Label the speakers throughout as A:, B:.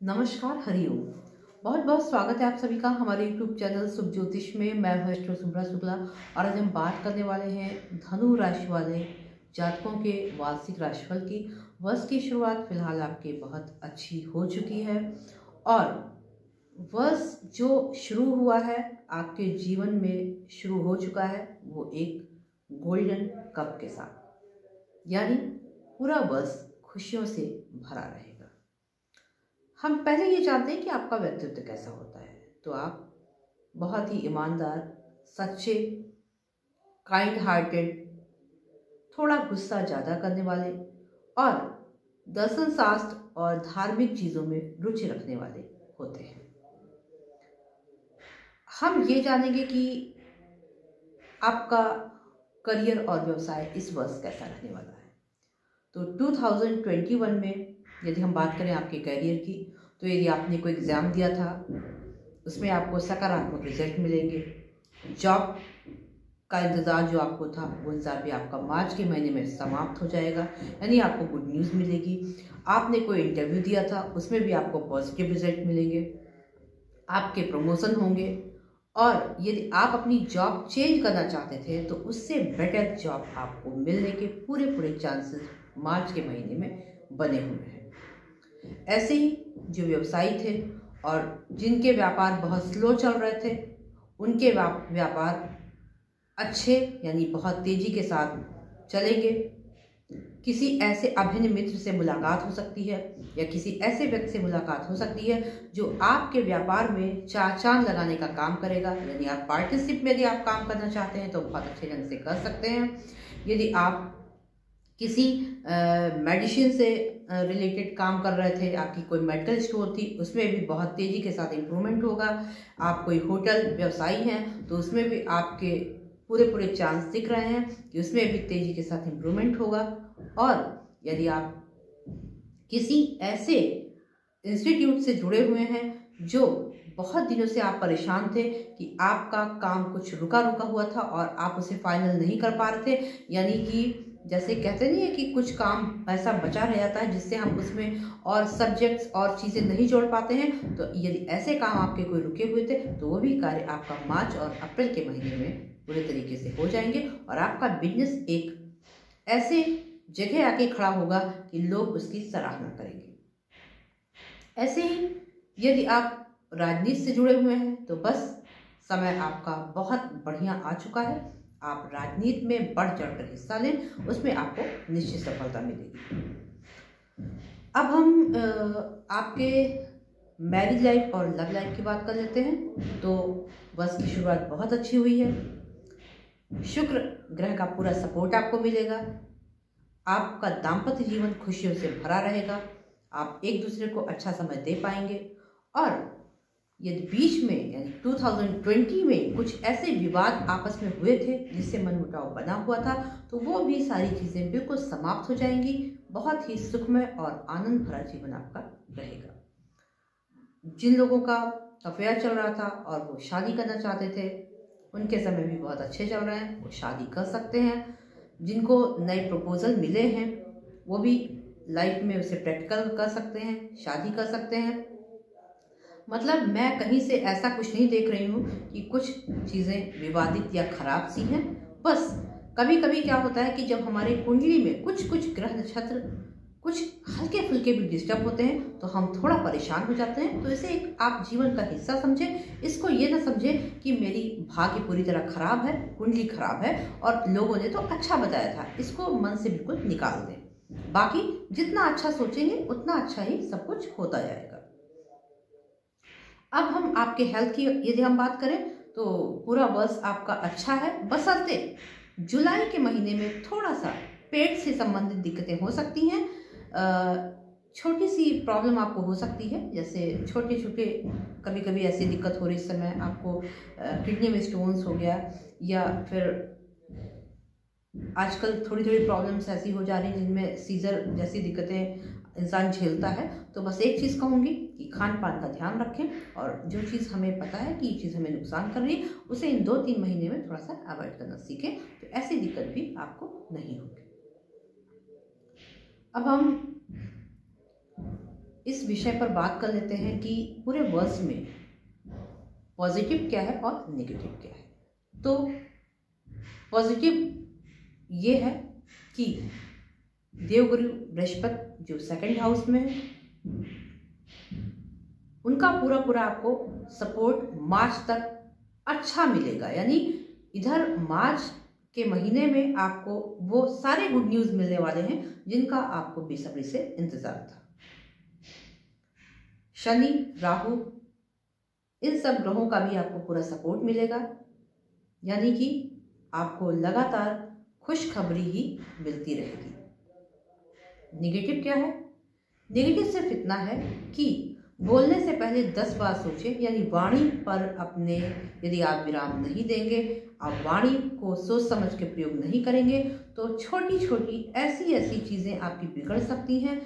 A: नमस्कार, हरिओम। बहुत बहुत स्वागत है आप सभी का हमारे YouTube चैनल शुभ ज्योतिष में। मैं हूं एस्ट्रो शुभ्रा शुक्ला और आज हम बात करने वाले हैं धनु राशि वाले जातकों के वार्षिक राशिफल की। वर्ष की शुरुआत फिलहाल आपके बहुत अच्छी हो चुकी है और वर्ष जो शुरू हुआ है आपके जीवन में शुरू हो चुका है वो एक गोल्डन कप के साथ, यानी पूरा वर्ष खुशियों से भरा रहेगा। हम पहले ये जानते हैं कि आपका व्यक्तित्व कैसा होता है। तो आप बहुत ही ईमानदार, सच्चे, काइंड हार्टेड, थोड़ा गुस्सा ज़्यादा करने वाले और दर्शन शास्त्र और धार्मिक चीज़ों में रुचि रखने वाले होते हैं। हम ये जानेंगे कि आपका करियर और व्यवसाय इस वर्ष कैसा रहने वाला है। तो 2021 में यदि हम बात करें आपके करियर की, तो यदि आपने कोई एग्ज़ाम दिया था उसमें आपको सकारात्मक रिजल्ट मिलेंगे। जॉब का इंतज़ार जो आपको था वो इंतज़ार भी आपका मार्च के महीने में समाप्त हो जाएगा, यानी आपको गुड न्यूज़ मिलेगी। आपने कोई इंटरव्यू दिया था उसमें भी आपको पॉजिटिव रिजल्ट मिलेंगे, आपके प्रमोशन होंगे और यदि आप अपनी जॉब चेंज करना चाहते थे तो उससे बेटर जॉब आपको मिलने के पूरे चांसेस मार्च के महीने में बने हुए हैं। ऐसे ही जो व्यवसायी थे और जिनके व्यापार बहुत स्लो चल रहे थे उनके व्यापार अच्छे यानी बहुत तेजी के साथ चलेंगे। किसी ऐसे अभिन्न मित्र से मुलाकात हो सकती है या किसी ऐसे व्यक्ति से मुलाकात हो सकती है जो आपके व्यापार में चार चांद लगाने का काम करेगा। यदि आप पार्टनरशिप में यदि आप काम करना चाहते हैं तो बहुत अच्छे ढंग से कर सकते हैं। यदि आप किसी मेडिसिन से रिलेटेड काम कर रहे थे, आपकी कोई मेडिकल स्टोर थी, उसमें भी बहुत तेज़ी के साथ इम्प्रूवमेंट होगा। आप कोई होटल व्यवसायी हैं तो उसमें भी आपके पूरे चांस दिख रहे हैं कि उसमें भी तेज़ी के साथ इम्प्रूवमेंट होगा। और यदि आप किसी ऐसे इंस्टीट्यूट से जुड़े हुए हैं जो बहुत दिनों से आप परेशान थे कि आपका काम कुछ रुका हुआ था और आप उसे फाइनल नहीं कर पा रहे थे, यानी कि जैसे कहते नहीं है कि कुछ काम ऐसा बचा रह जाता है जिससे हम उसमें और सब्जेक्ट्स और चीज़ें नहीं जोड़ पाते हैं, तो यदि ऐसे काम आपके कोई रुके हुए थे तो वो भी कार्य आपका मार्च और अप्रैल के महीने में पूरे तरीके से हो जाएंगे और आपका बिजनेस एक ऐसे जगह आके खड़ा होगा कि लोग उसकी सराहना करेंगे। ऐसे ही यदि आप राजनीति से जुड़े हुए हैं तो बस समय आपका बहुत बढ़िया आ चुका है। आप राजनीति में बढ़ चढ़कर हिस्सा लें, उसमें आपको निश्चित सफलता मिलेगी। अब हम आपके मैरिज लाइफ और लव लाइफ की बात कर लेते हैं। तो वर्ष की शुरुआत बहुत अच्छी हुई है। शुक्र ग्रह का पूरा सपोर्ट आपको मिलेगा। आपका दाम्पत्य जीवन खुशियों से भरा रहेगा। आप एक दूसरे को अच्छा समय दे पाएंगे और यदि बीच में यानी 2020 में कुछ ऐसे विवाद आपस में हुए थे जिससे मनमुटाव बना हुआ था तो वो भी सारी चीज़ें बिल्कुल समाप्त हो जाएंगी। बहुत ही सुखमय और आनंद भरा जीवन आपका रहेगा। जिन लोगों का अफेयर चल रहा था और वो शादी करना चाहते थे उनके समय भी बहुत अच्छे चल रहे हैं, वो शादी कर सकते हैं। जिनको नए प्रपोजल मिले हैं वो भी लाइफ में उसे प्रैक्टिकल कर सकते हैं, शादी कर सकते हैं। मतलब मैं कहीं से ऐसा कुछ नहीं देख रही हूँ कि कुछ चीज़ें विवादित या खराब सी हैं। बस कभी कभी क्या होता है कि जब हमारे कुंडली में कुछ ग्रह नक्षत्र कुछ हल्के फुल्के भी डिस्टर्ब होते हैं तो हम थोड़ा परेशान हो जाते हैं। तो इसे एक आप जीवन का हिस्सा समझें। इसको ये ना समझें कि मेरी भाग्य पूरी तरह खराब है, कुंडली खराब है और लोगों ने तो अच्छा बताया था। इसको मन से बिल्कुल निकाल दें। बाकी जितना अच्छा सोचेंगे उतना अच्छा ही सब कुछ होता जाएगा। अब हम आपके हेल्थ की यदि हम बात करें तो पूरा वर्ष आपका अच्छा है, बशर्ते जुलाई के महीने में थोड़ा सा पेट से संबंधित दिक्कतें हो सकती हैं। छोटी सी प्रॉब्लम आपको हो सकती है, जैसे छोटे कभी कभी ऐसी दिक्कत हो रही इस समय आपको किडनी में स्टोन्स हो गया या फिर आजकल थोड़ी प्रॉब्लम्स ऐसी हो जा रही हैं जिनमें सीजर जैसी दिक्कतें इंसान झेलता है। तो बस एक चीज़ कहूँगी कि खान पान का ध्यान रखें और जो चीज़ हमें पता है कि ये चीज़ हमें नुकसान कर रही है उसे इन 2-3 महीने में थोड़ा सा अवॉइड करना सीखें, तो ऐसी दिक्कत भी आपको नहीं होगी। अब हम इस विषय पर बात कर लेते हैं कि पूरे वर्ष में पॉजिटिव क्या है और नेगेटिव क्या है। तो पॉजिटिव ये है कि देवगुरु बृहस्पति जो सेकंड हाउस में है, उनका पूरा आपको सपोर्ट मार्च तक अच्छा मिलेगा। यानी इधर मार्च के महीने में आपको वो सारे गुड न्यूज़ मिलने वाले हैं जिनका आपको बेसब्री से इंतजार था। शनि, राहु, इन सब ग्रहों का भी आपको पूरा सपोर्ट मिलेगा। यानी कि आपको लगातार खुशखबरी ही मिलती रहेगी। नेगेटिव क्या है? नेगेटिव सिर्फ इतना है कि बोलने से पहले 10 बार सोचें। यानी वाणी पर अपने यदि आप विराम नहीं देंगे, आप वाणी को सोच समझ के प्रयोग नहीं करेंगे, तो छोटी छोटी ऐसी चीज़ें आपकी बिगड़ सकती हैं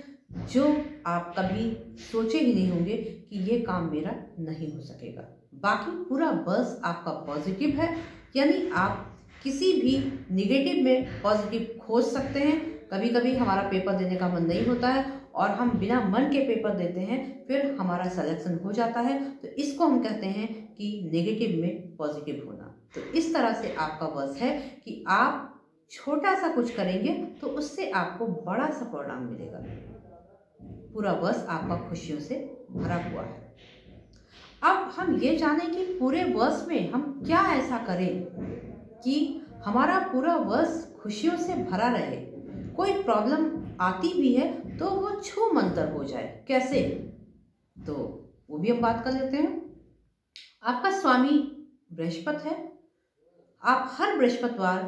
A: जो आप कभी सोचे ही नहीं होंगे कि ये काम मेरा नहीं हो सकेगा। बाकी पूरा वर्ष आपका पॉजिटिव है। यानी आप किसी भी नेगेटिव में पॉजिटिव खोज सकते हैं। कभी कभी हमारा पेपर देने का मन नहीं होता है और हम बिना मन के पेपर देते हैं, फिर हमारा सिलेक्शन हो जाता है। तो इसको हम कहते हैं कि नेगेटिव में पॉजिटिव होना। तो इस तरह से आपका वर्ष है कि आप छोटा सा कुछ करेंगे तो उससे आपको बड़ा सा परिणाम मिलेगा। पूरा वर्ष आपका खुशियों से भरा हुआ है। अब हम ये जानें कि पूरे वर्ष में हम क्या ऐसा करें कि हमारा पूरा वर्ष खुशियों से भरा रहे। कोई प्रॉब्लम आती भी है तो वो छू मंतर हो जाए। कैसे? तो वो भी हम बात कर लेते हैं। आपका स्वामी बृहस्पति है। आप हर बृहस्पतिवार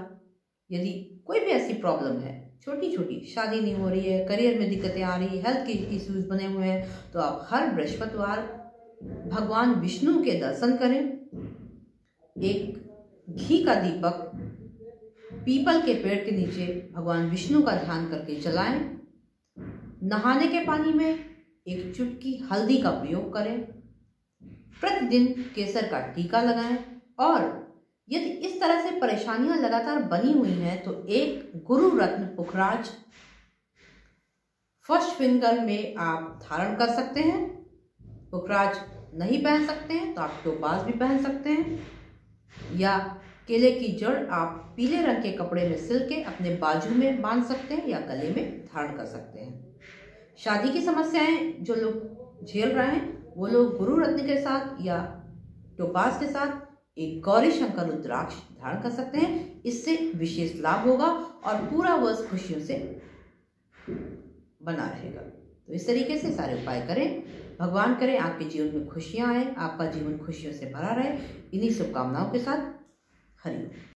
A: यदि कोई भी ऐसी प्रॉब्लम है, छोटी छोटी, शादी नहीं हो रही है, करियर में दिक्कतें आ रही, हेल्थ के इश्यूज बने हुए हैं, तो आप हर बृहस्पतिवार भगवान विष्णु के दर्शन करें। एक घी का दीपक पीपल के पेड़ के नीचे भगवान विष्णु का ध्यान करके जलाएं। नहाने के पानी में एक चुटकी हल्दी का प्रयोग करें। प्रतिदिन केसर का टीका लगाएं। और यदि इस तरह से परेशानियां लगातार बनी हुई हैं तो एक गुरु रत्न पुखराज फर्स्ट फिंगर में आप धारण कर सकते हैं। पुखराज नहीं पहन सकते हैं तो आप टोपाज भी पहन सकते हैं, या केले की जड़ आप पीले रंग के कपड़े में सिल के अपने बाजू में बांध सकते हैं या गले में धारण कर सकते हैं। शादी की समस्याएं जो लोग झेल रहे हैं वो लोग गुरु रत्न के साथ या टोपाज के साथ एक गौरी शंकर रुद्राक्ष धारण कर सकते हैं। इससे विशेष लाभ होगा और पूरा वर्ष खुशियों से बना रहेगा। तो इस तरीके से सारे उपाय करें। भगवान करे आपके जीवन में खुशियां आए, आपका जीवन खुशियों से भरा रहे। इन्हीं शुभकामनाओं के साथ हरि ओम।